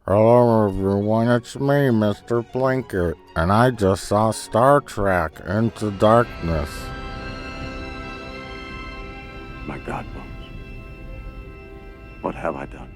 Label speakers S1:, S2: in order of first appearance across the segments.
S1: Hello everyone, it's me, Mr. Plinkett, and I just saw Star Trek Into Darkness.
S2: My God, Bones. What have I done?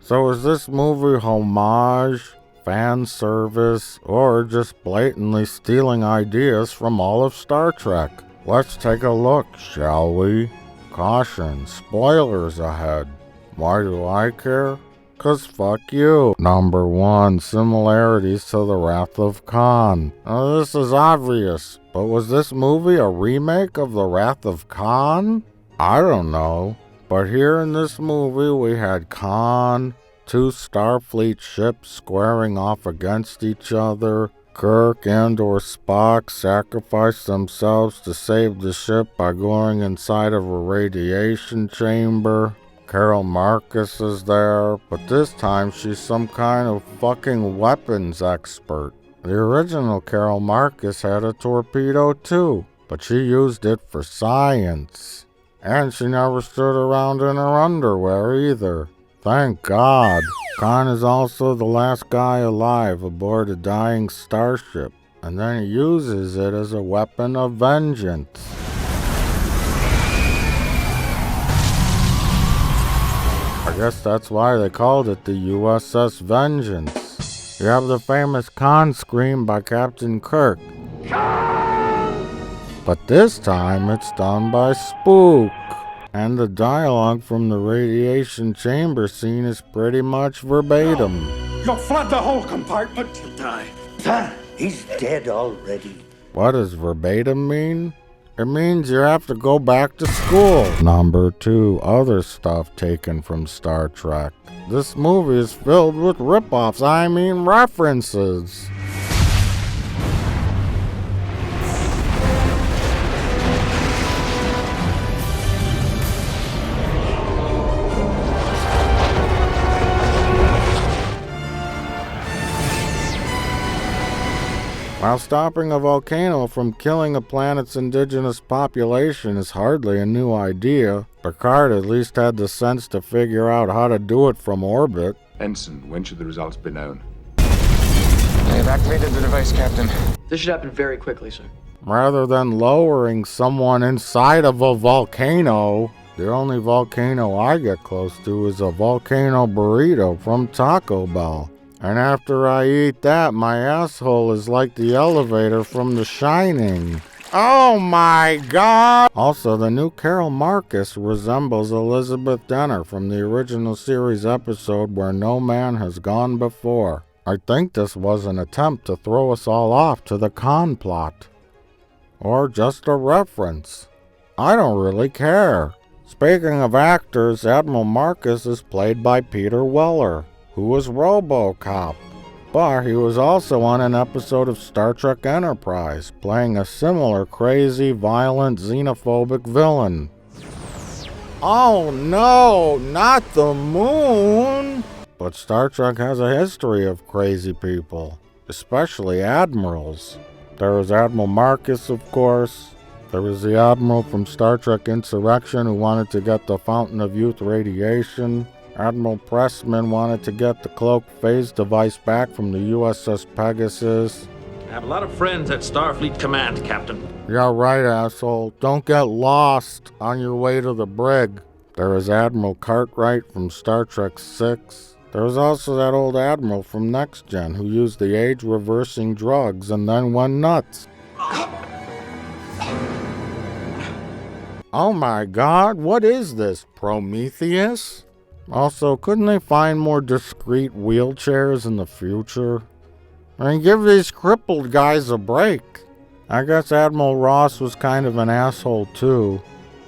S1: So is this movie homage, fan service, or just blatantly stealing ideas from all of Star Trek? Let's take a look, shall we? Caution, spoilers ahead. Why do I care? 'Cause fuck you. Number 1, similarities to The Wrath of Khan. Now this is obvious, but was this movie a remake of The Wrath of Khan? I don't know. But here in this movie we had Khan, 2 Starfleet ships squaring off against each other. Kirk and/or Spock sacrificed themselves to save the ship by going inside of a radiation chamber. Carol Marcus is there, but this time she's some kind of fucking weapons expert. The original Carol Marcus had a torpedo too, but she used it for science. And she never stood around in her underwear either. Thank God. Khan is also the last guy alive aboard a dying starship, and then he uses it as a weapon of vengeance. I guess that's why they called it the USS Vengeance. You have the famous Khan scream by Captain Kirk. Khan! But this time it's done by Spook. And the dialogue from the radiation chamber scene is pretty much verbatim.
S2: You'll flood the whole compartment.
S3: He'll die. He's dead already.
S1: What does verbatim mean? It means you have to go back to school. Number 2, other stuff taken from Star Trek. This movie is filled with ripoffs, references. While stopping a volcano from killing a planet's indigenous population is hardly a new idea, Picard at least had the sense to figure out how to do it from orbit.
S4: Ensign, when should the results be known?
S5: I have activated the device, Captain.
S6: This should happen very quickly, sir.
S1: Rather than lowering someone inside of a volcano, the only volcano I get close to is a volcano burrito from Taco Bell. And after I eat that, my asshole is like the elevator from The Shining. Oh my God! Also, the new Carol Marcus resembles Elizabeth Denner from the original series episode Where No Man Has Gone Before. I think this was an attempt to throw us all off to the Khan plot. Or just a reference. I don't really care. Speaking of actors, Admiral Marcus is played by Peter Weller, who was RoboCop, but he was also on an episode of Star Trek Enterprise, playing a similar crazy, violent, xenophobic villain. Oh no, not the moon! But Star Trek has a history of crazy people, especially admirals. There was Admiral Marcus, of course. There was the admiral from Star Trek Insurrection who wanted to get the Fountain of Youth radiation. Admiral Pressman wanted to get the cloak phase device back from the USS Pegasus.
S7: I have a lot of friends at Starfleet Command, Captain.
S1: Yeah, right, asshole. Don't get lost on your way to the brig. There is Admiral Cartwright from Star Trek VI. There was also that old admiral from Next Gen who used the age-reversing drugs and then went nuts. Oh my God, what is this, Prometheus? Also, couldn't they find more discreet wheelchairs in the future? Give these crippled guys a break. I guess Admiral Ross was kind of an asshole too.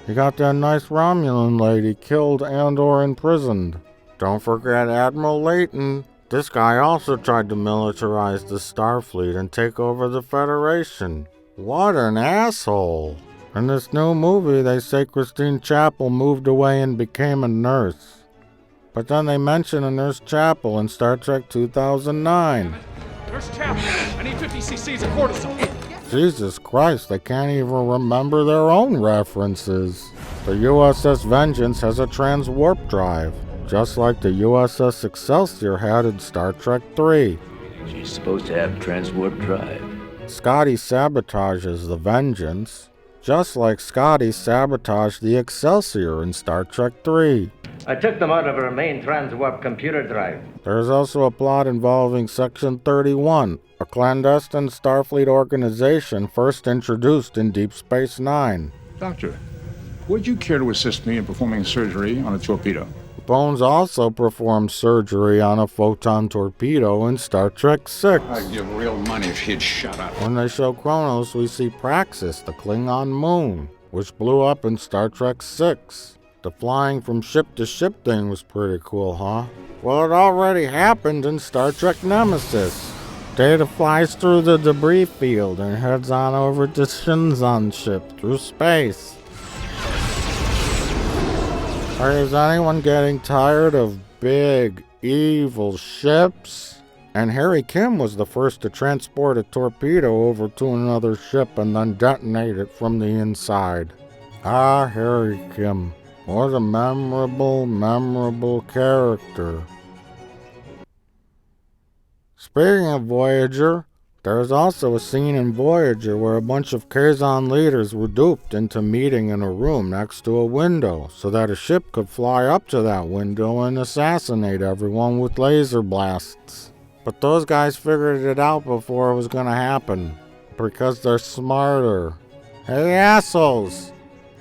S1: He got that nice Romulan lady killed and/or imprisoned. Don't forget Admiral Layton. This guy also tried to militarize the Starfleet and take over the Federation. What an asshole. In this new movie, they say Christine Chapel moved away and became a nurse. But then they mention a Nurse Chapel in Star Trek 2009.
S8: Nurse Chapel, I need 50 cc's of cortisone.
S1: Jesus Christ, they can't even remember their own references. The USS Vengeance has a transwarp drive. just like the USS Excelsior had in Star Trek III.
S3: She's supposed to have transport drive.
S1: Scotty sabotages the Vengeance, just like Scotty sabotaged the Excelsior in Star Trek III.
S9: I took them out of her main transwarp computer drive.
S1: There's also a plot involving Section 31, a clandestine Starfleet organization first introduced in Deep Space Nine.
S8: Doctor, would you care to assist me in performing surgery on a torpedo?
S1: Bones also performed surgery on a photon torpedo in Star Trek VI.
S8: I'd give real money if he'd shut up.
S1: When they show Kronos, we see Praxis, the Klingon moon, which blew up in Star Trek VI. The flying from ship to ship thing was pretty cool, huh? Well, it already happened in Star Trek Nemesis. Data flies through the debris field and heads on over to Shinzon's ship through space. Is anyone getting tired of big, evil ships? And Harry Kim was the first to transport a torpedo over to another ship and then detonate it from the inside. Ah, Harry Kim. What a memorable character. Speaking of Voyager, there's also a scene in Voyager where a bunch of Kazon leaders were duped into meeting in a room next to a window so that a ship could fly up to that window and assassinate everyone with laser blasts. But those guys figured it out before it was gonna happen, because they're smarter. Hey assholes!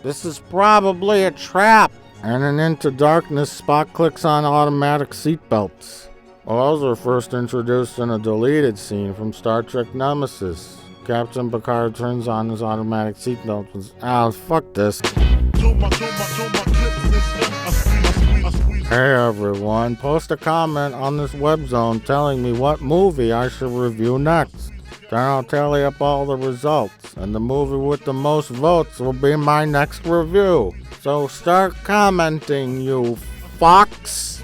S1: This is probably a trap! And in Into Darkness, Spock clicks on automatic seatbelts. Well, those were first introduced in a deleted scene from Star Trek Nemesis. Captain Picard turns on his automatic seatbelt and fuck this. Hey everyone, post a comment on this web zone telling me what movie I should review next. Then I'll tally up all the results, and the movie with the most votes will be my next review. So start commenting, you fucks!